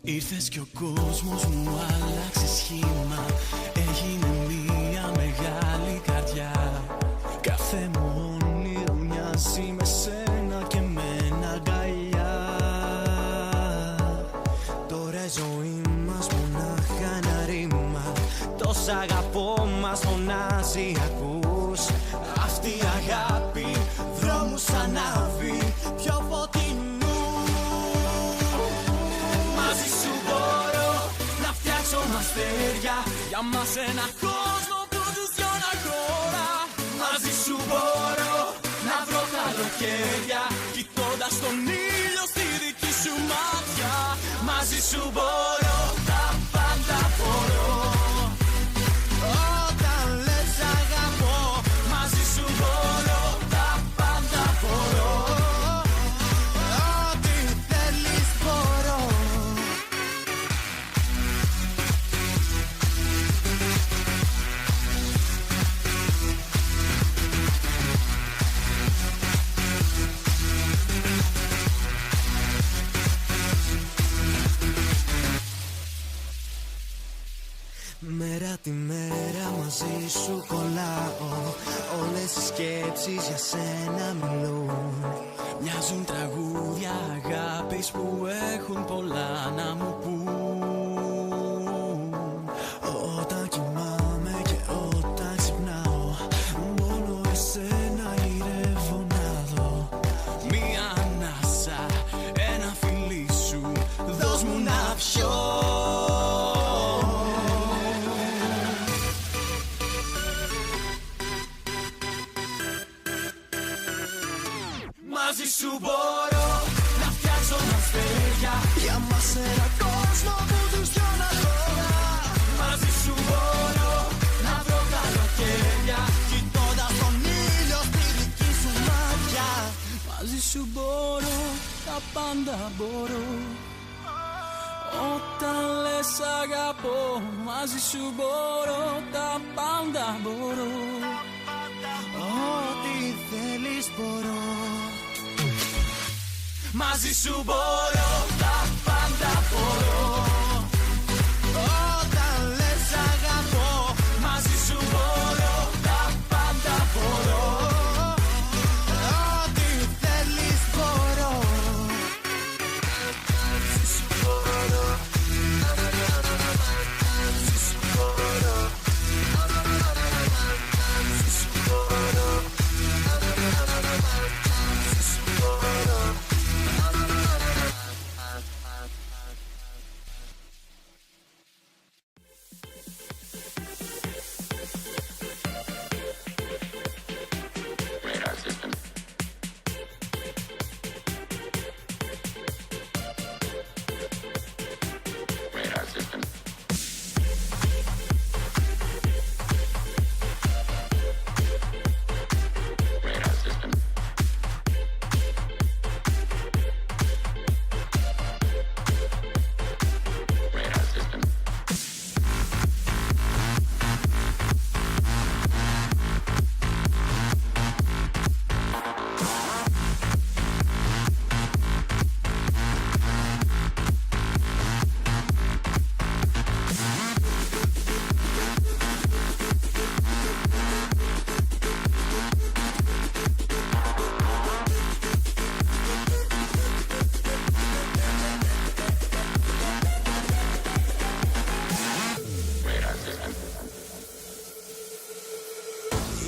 Ήρθες κι ο κόσμος μου άλλαξε σχήμα. Έγινε μια μεγάλη καρδιά. Κάθε μου όνειρο μοιάζει με σένα και με ένα αγκαλιά. Τώρα η ζωή μας μονάχα ένα ρήμα. Τόσα αγαπώ μας φωνάζει, ακούς? Αυτή η αγάπη δρόμους ανάβει πιο φωτεινού. Μαζί σου μπορώ να φτιάξω αστέρια, για μας ένα κόσμο που τους δυο να χωρά. Μαζί σου μπορώ να βρω καλοκαίρια, κοιτώντας τον ήλιο στη δική σου μάτια. Μαζί σου μπορώ, τα πάντα μπορώ. Όταν λες αγαπώ, μαζί σου μπορώ, τα πάντα μπορώ. Ό,τι θέλεις μπορώ. Μέρα τη μέρα μαζί σου κολλάω. Όλες οι σκέψεις για σένα μιλούν. Μοιάζουν τραγούδια αγάπης που έχουν πολλά να μου πούν. Όταν κοιμάμαι και όταν ξυπνάω, μόνο εσένα ηρεύω να δω. Μια ανάσα, ένα φιλί σου, δώσ' μου να πιω. Μαζί σου μπορώ να φτιάξω αστέρια, για μας ένα κόσμο που τους δυο να χωρά. Μαζί σου μπορώ να βρω καλοκαίρια, κοιτώντας τον ήλιο στη δική σου μάτια. Μαζί σου μπορώ, τα πάντα μπορώ. Όταν λες αγαπώ, μαζί σου μπορώ, τα πάντα μπορώ. Ό,τι θέλεις μπορώ. Μαζί σου μπορώ, τα πάντα μπορώ. Όταν λες αγαπώ, μαζί σου μπορώ, τα πάντα μπορώ.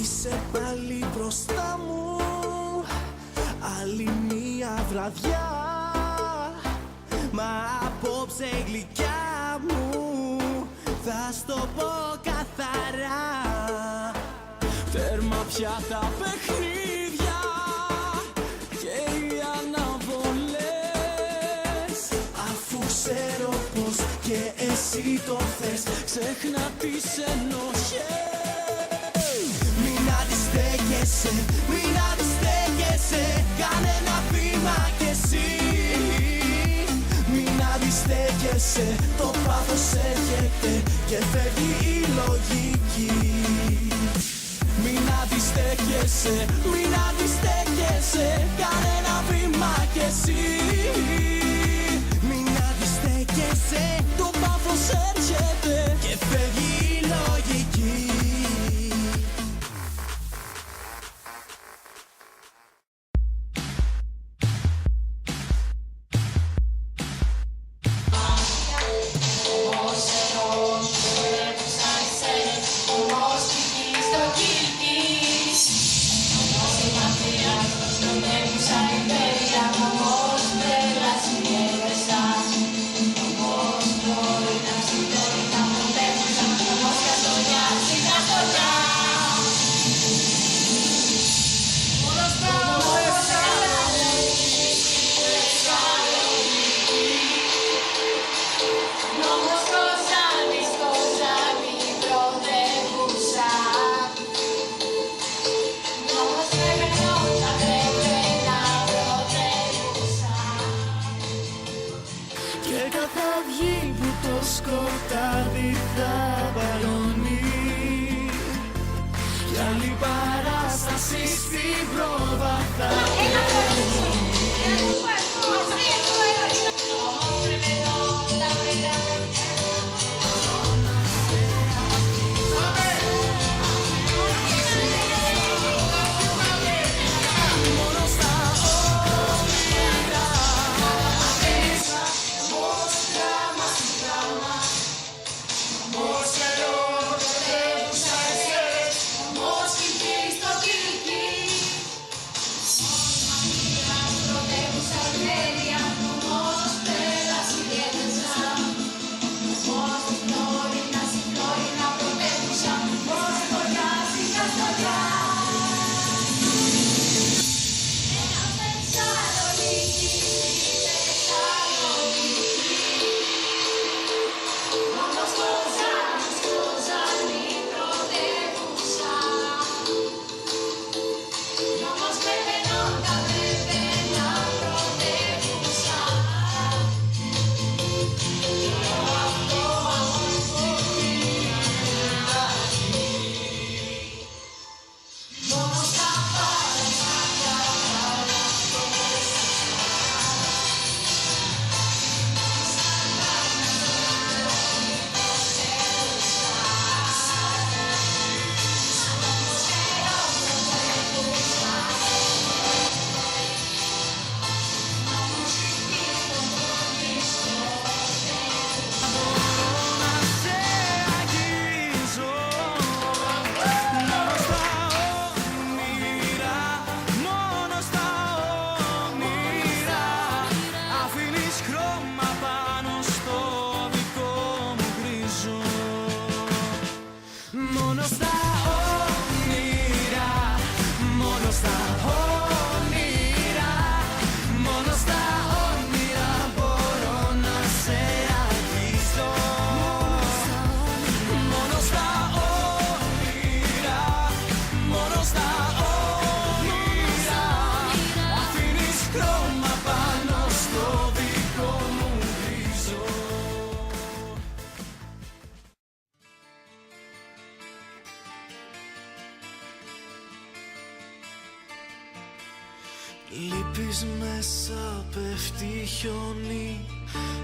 Είσαι πάλι μπροστά μου, άλλη μία βραδιά. Μα απόψε η γλυκιά μου θα στο πω καθαρά. Τέρμα πια τα παιχνίδια και οι αναβολές. Αφού ξέρω πως και εσύ το θες, ξέχνα τις ενοχές. Μην αντιστέκεσαι, μην αντιστέκεσαι, κάνε ένα βήμα κι εσύ. Μην αντιστέκεσαι, το πάθος έρχεται και φεύγει η λογική. Μην αντιστέκεσαι, μην αντιστέκεσαι, κάνε ένα βήμα κι εσύ. Μην αντιστέκεσαι, το πάθος έρχεται και φεύγει η λογική. Σκοτάδι θα βαλώνει κι άλλη παράσταση στην πρόβα θα Λείπεις μέσα, πέφτει χιόνι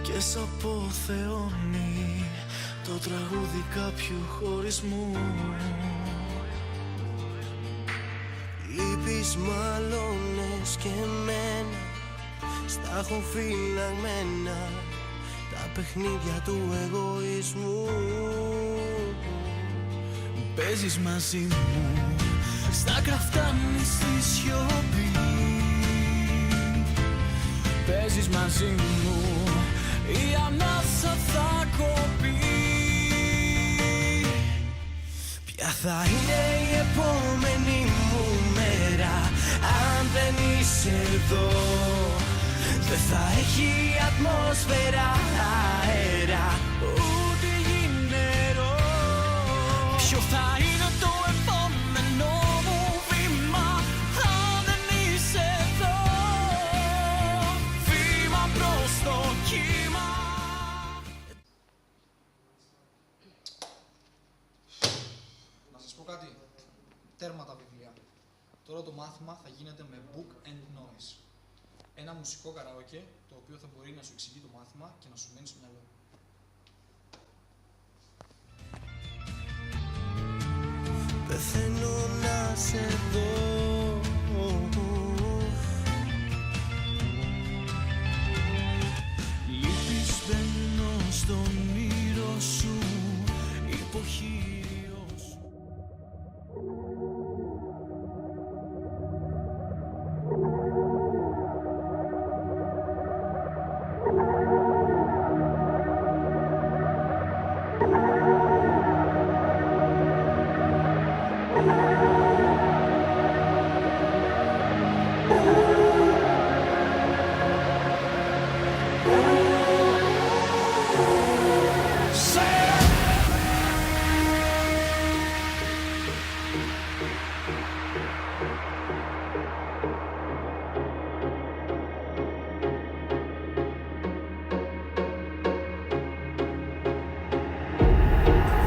και σ' αποθεώνει το τραγούδι κάποιου χωρισμού. Λείπεις, μαλώνεις και εμένα, στα έχω φυλαγμένα τα παιχνίδια του εγωισμού. Παίζεις μαζί μου στα κραφτάνεις στη σιωπή. Παίζεις μαζί μου, η ανάσα θα κοπεί. Ποια θα είναι η επόμενη μου μέρα αν δεν είσαι εδώ? Δεν θα έχει ατμόσφαιρα, αέρα, ούτε γη νερό. Ποιο θα είναι το επόμενο μου βήμα αν δεν είσαι εδώ? Βήμα προς το κύμα. Να σας πω κάτι. Τέρμα τα βιβλία. Τώρα το μάθημα θα γίνεται με book and noise. Ένα μουσικό καραόκε, το οποίο θα μπορεί να σου εξηγεί το μάθημα και να σου μένει στο μυαλό. Πεθαίνω να σε δω. Λείπεις, μπαίνω στον ήρω σου, υποχείριο σου.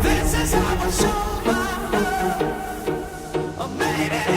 This is how I show my love. I made it.